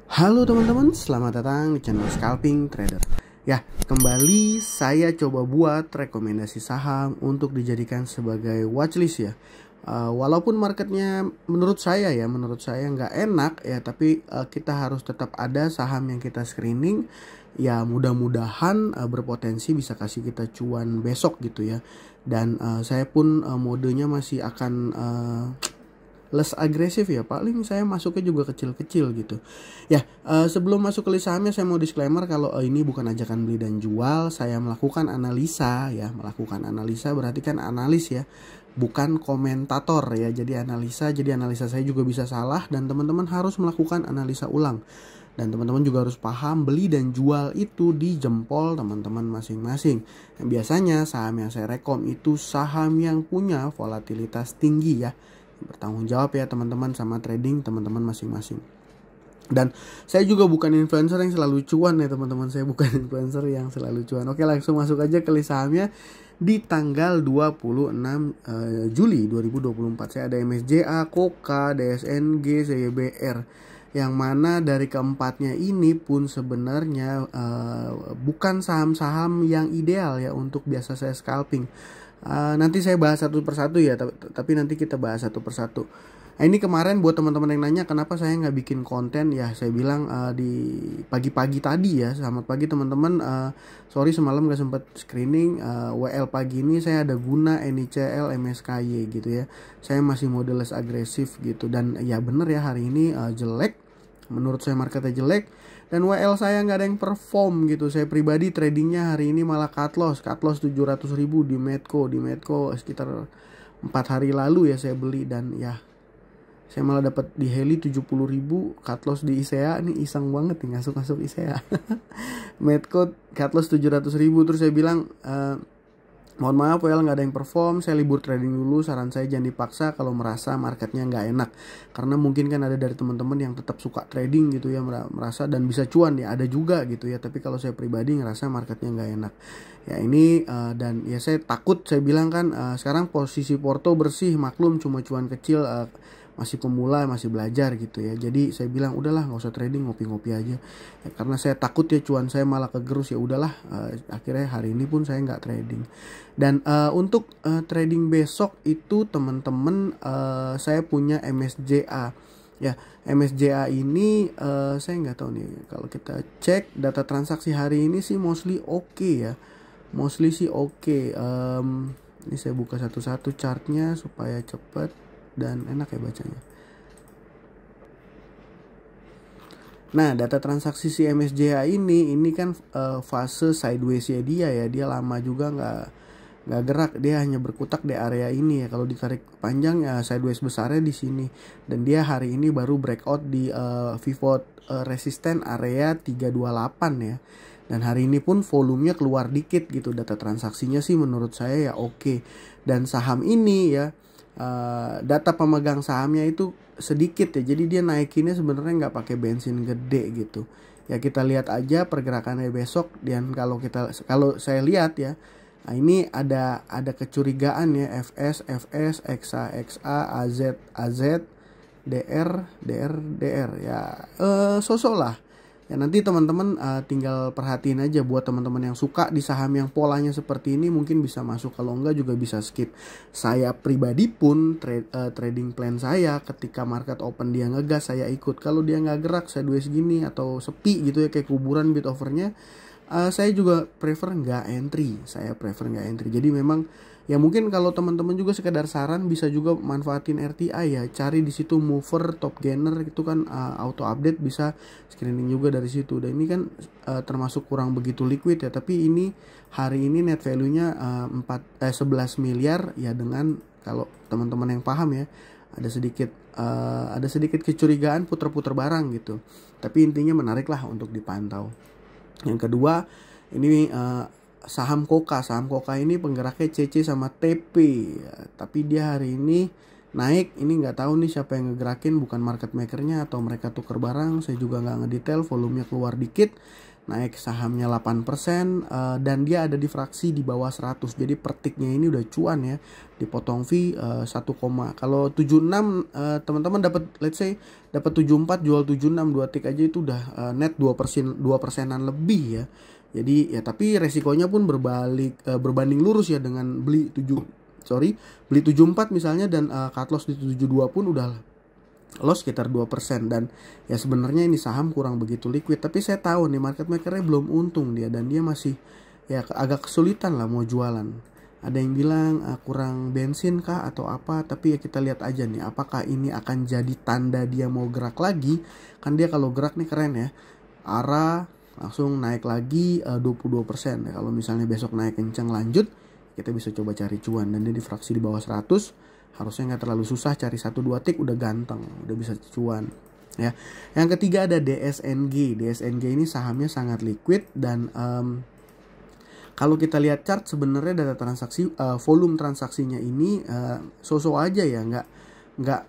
Halo teman-teman, selamat datang di channel Scalping Trader. Ya, kembali saya coba buat rekomendasi saham untuk dijadikan sebagai watchlist ya. Walaupun marketnya menurut saya nggak enak ya, tapi kita harus tetap ada saham yang kita screening. Ya mudah-mudahan berpotensi bisa kasih kita cuan besok gitu ya. Dan saya pun modenya masih akan less agresif ya, paling saya masuknya juga kecil-kecil gitu ya. Sebelum masuk ke list sahamnya, saya mau disclaimer kalau ini bukan ajakan beli dan jual. Saya melakukan analisa ya, melakukan analisa berarti kan analis ya, bukan komentator ya. Jadi analisa saya juga bisa salah, dan teman-teman harus melakukan analisa ulang. Dan teman-teman juga harus paham beli dan jual itu di jempol teman-teman masing-masing. Yang biasanya saham yang saya rekom itu saham yang punya volatilitas tinggi ya. Bertanggung jawab ya teman-teman sama trading teman-teman masing-masing. Dan saya juga bukan influencer yang selalu cuan ya teman-teman. Saya bukan influencer yang selalu cuan. Oke, langsung masuk aja ke list sahamnya. Di tanggal 26 Juli 2024 saya ada MSJA, KOKA, DSNG, CYBR. Yang mana dari keempatnya ini pun sebenarnya bukan saham-saham yang ideal ya untuk biasa saya scalping. Nanti saya bahas satu persatu ya, tapi nanti kita bahas satu persatu. Nah, ini kemarin buat teman-teman yang nanya kenapa saya nggak bikin konten ya, saya bilang di pagi-pagi tadi ya. Selamat pagi teman-teman. Sorry semalam nggak sempat screening. WL pagi ini saya ada guna NICL MSKY gitu ya. Saya masih modeles agresif gitu, dan ya bener ya hari ini jelek. Menurut saya marketnya jelek. Dan WL saya nggak ada yang perform gitu. Saya pribadi tradingnya hari ini malah cut loss 700.000 di Medco. Sekitar 4 hari lalu ya saya beli, dan ya saya malah dapat di Heli 70.000, cut loss di ISEA. Ini iseng banget nih masuk ISEA. Medco cut loss 700.000. Terus saya bilang mohon maaf WL nggak ada yang perform, saya libur trading dulu. Saran saya jangan dipaksa kalau merasa marketnya nggak enak, karena mungkin kan ada dari teman-teman yang tetap suka trading gitu ya, merasa dan bisa cuan ya, ada juga gitu ya. Tapi kalau saya pribadi ngerasa marketnya nggak enak ya ini, dan ya saya takut. Saya bilang kan sekarang posisi Porto bersih, maklum cuma cuan kecil, masih pemula, masih belajar gitu ya. Jadi saya bilang udahlah nggak usah trading, ngopi-ngopi aja ya, karena saya takut ya cuan saya malah kegerus. Ya udahlah, akhirnya hari ini pun saya nggak trading. Dan untuk trading besok itu teman-teman, saya punya MSJA ya. MSJA ini saya nggak tahu nih, kalau kita cek data transaksi hari ini sih mostly oke ya, mostly sih oke. Ini saya buka satu-satu chartnya supaya cepet dan enak ya bacanya. Nah, data transaksi si MSJA ini kan fase sideways-nya dia lama juga nggak gerak, dia hanya berkutak di area ini ya. Kalau ditarik panjang ya sideways besarnya di sini, dan dia hari ini baru breakout di pivot resisten area 328 ya. Dan hari ini pun volumenya keluar dikit gitu, data transaksinya sih menurut saya ya oke. Dan saham ini ya, data pemegang sahamnya itu sedikit ya, jadi dia naikinnya sebenarnya nggak pakai bensin gede gitu ya. Kita lihat aja pergerakannya besok. Dan kalau saya lihat ya, nah ini ada kecurigaan ya, FS, XA, AZ, DR ya, sosok lah ya. Nanti teman-teman tinggal perhatiin aja. Buat teman-teman yang suka di saham yang polanya seperti ini mungkin bisa masuk, kalau enggak juga bisa skip. Saya pribadi pun trading plan saya ketika market open dia ngegas saya ikut. Kalau dia nggak gerak sideways gini atau sepi gitu ya kayak kuburan bid overnya, saya juga prefer nggak entry. Jadi memang ya mungkin kalau teman-teman juga sekedar saran, bisa juga manfaatin RTI ya. Cari di situ mover, top gainer itu kan auto update, bisa screening juga dari situ. Dan ini kan termasuk kurang begitu liquid ya, tapi ini hari ini net value-nya 11 miliar ya. Dengan kalau teman-teman yang paham ya, ada sedikit kecurigaan puter-puter barang gitu. Tapi intinya menarik lah untuk dipantau. Yang kedua ini saham KOKA ini penggeraknya CC sama TP ya. Tapi dia hari ini naik, ini nggak tahu nih siapa yang ngegerakin, bukan market makernya atau mereka tuker barang, saya juga nggak ngedetail. Volumenya keluar dikit, naik sahamnya 8%, dan dia ada di fraksi di bawah 100. Jadi per tiknya ini udah cuan ya, dipotong fee 1, kalau 76 teman-teman dapat, let's say dapat 74 jual 76, 2 tik aja itu udah net 2%, 2%-an lebih ya. Jadi ya, tapi resikonya pun berbanding lurus ya dengan beli 74 misalnya, dan cut loss di 72 pun udah loss sekitar 2%. Dan ya sebenarnya ini saham kurang begitu liquid, tapi saya tahu nih market makernya belum untung dia, dan dia masih ya agak kesulitan lah mau jualan. Ada yang bilang kurang bensin kah atau apa, tapi ya kita lihat aja nih apakah ini akan jadi tanda dia mau gerak lagi. Kan dia kalau gerak nih keren ya, arah langsung naik lagi 22% ya. Kalau misalnya besok naik kencang lanjut, kita bisa coba cari cuan, dan dia di fraksi di bawah 100, harusnya nggak terlalu susah, cari 1-2 tik udah ganteng, udah bisa cuan ya. Yang ketiga ada DSNG. DSNG ini sahamnya sangat liquid, dan kalau kita lihat chart sebenarnya data transaksi, volume transaksinya ini so-so aja ya, nggak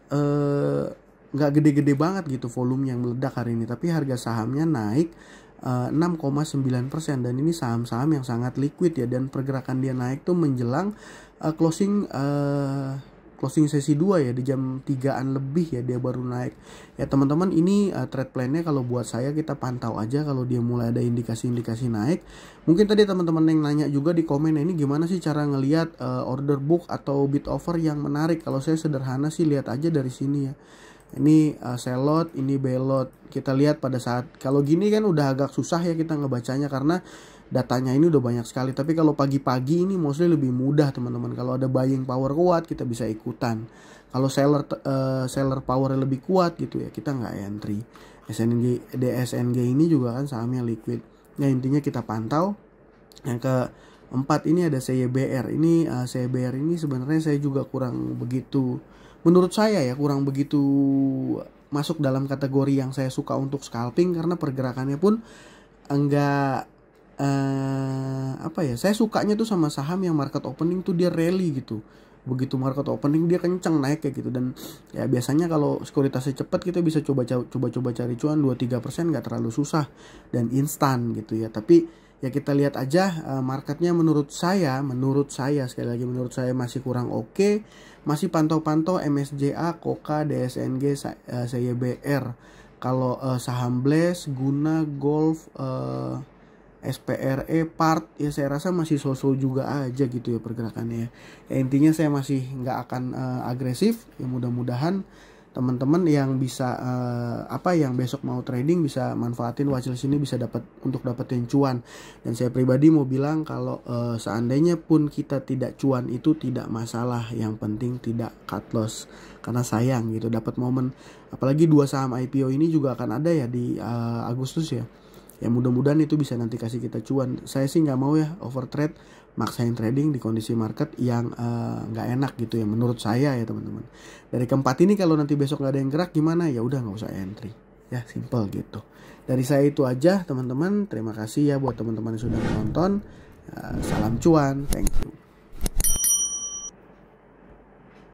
gede-gede banget gitu volume yang meledak hari ini, tapi harga sahamnya naik 6,9%, dan ini saham-saham yang sangat liquid ya, dan pergerakan dia naik tuh menjelang closing sesi 2 ya, di jam 3-an lebih ya dia baru naik. Ya teman-teman, ini trade plan-nya kalau buat saya kita pantau aja kalau dia mulai ada indikasi-indikasi naik. Mungkin tadi teman-teman yang nanya juga di komen, ini gimana sih cara ngelihat order book atau bid offer yang menarik. Kalau saya sederhana sih lihat aja dari sini ya. Ini sell lot, ini buy lot. Kita lihat pada saat kalau gini kan udah agak susah ya kita ngebacanya karena datanya ini udah banyak sekali. Tapi kalau pagi-pagi ini mostly lebih mudah teman-teman. Kalau ada buying power kuat kita bisa ikutan. Kalau seller power lebih kuat gitu ya, kita nggak entry. DSNG ini juga kan sahamnya liquid. Nah intinya kita pantau. Yang keempat ini ada CYBR. Ini CYBR ini sebenarnya saya juga kurang begitu, menurut saya ya kurang begitu masuk dalam kategori yang saya suka untuk scalping, karena pergerakannya pun enggak saya sukanya tuh sama saham yang market opening tuh dia rally gitu. Begitu market opening dia kenceng naik kayak gitu, dan ya biasanya kalau sekuritasnya cepat kita bisa coba cari cuan 2-3%, nggak terlalu susah dan instan gitu ya. Tapi ya kita lihat aja marketnya menurut saya sekali lagi menurut saya masih kurang oke. Masih pantau-pantau MSJA, KOKA, DSNG, CYBR. Kalau saham Bless, Guna, Golf, SPRE, Part ya saya rasa masih so-so juga aja gitu ya pergerakannya. Ya intinya saya masih nggak akan agresif. Ya mudah-mudahan teman-teman yang bisa yang besok mau trading bisa manfaatin watchlist ini, bisa dapetin cuan. Dan saya pribadi mau bilang kalau seandainya pun kita tidak cuan itu tidak masalah, yang penting tidak cut loss, karena sayang gitu dapat momen. Apalagi 2 saham IPO ini juga akan ada ya di Agustus ya. Ya mudah-mudahan itu bisa nanti kasih kita cuan. Saya sih nggak mau ya overtrade, maksain trading di kondisi market yang nggak enak gitu ya menurut saya ya teman-teman. Dari keempat ini kalau nanti besok nggak ada yang gerak gimana, ya udah nggak usah entry ya, simple gitu. Dari saya itu aja teman-teman. Terima kasih ya buat teman-teman yang sudah menonton. Salam cuan, thank you.